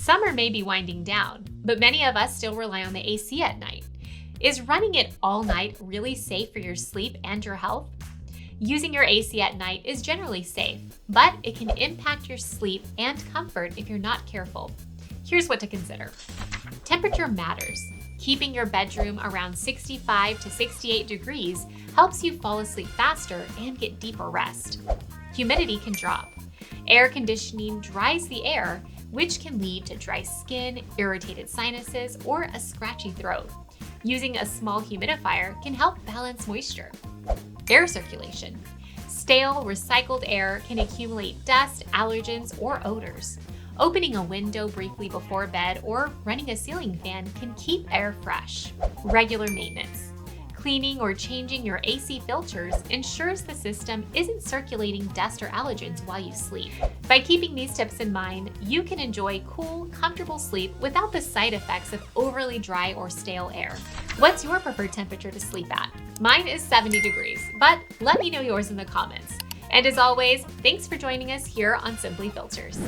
Summer may be winding down, but many of us still rely on the AC at night. Is running it all night really safe for your sleep and your health? Using your AC at night is generally safe, but it can impact your sleep and comfort if you're not careful. Here's what to consider. Temperature matters. Keeping your bedroom around 65 to 68 degrees helps you fall asleep faster and get deeper rest. Humidity can drop. Air conditioning dries the air, which can lead to dry skin, irritated sinuses, or a scratchy throat. Using a small humidifier can help balance moisture. Air circulation. Stale, recycled air can accumulate dust, allergens, or odors. Opening a window briefly before bed or running a ceiling fan can keep air fresh. Regular maintenance. Cleaning or changing your AC filters ensures the system isn't circulating dust or allergens while you sleep. By keeping these tips in mind, you can enjoy cool, comfortable sleep without the side effects of overly dry or stale air. What's your preferred temperature to sleep at? Mine is 70 degrees, but let me know yours in the comments. And as always, thanks for joining us here on Simply Filters.